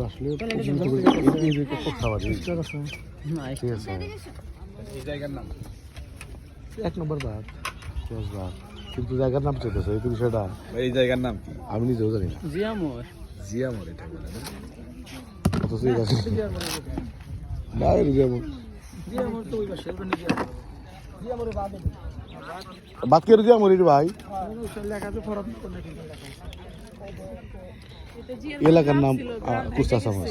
আসলে খাবার ঠিক আছে। এক নম্বর বাদ কিন্তু জায়গার নাম চলতেছে এই বিষয়টা। এই জায়গার নাম কি আমি নিজেও জানি না। জিয়ামর এটা বলে অথচ এই গাছ না জিয়ামর বাদ কে জিয়ামর ভাই এলাকার নাম কুস্তা সমাজ।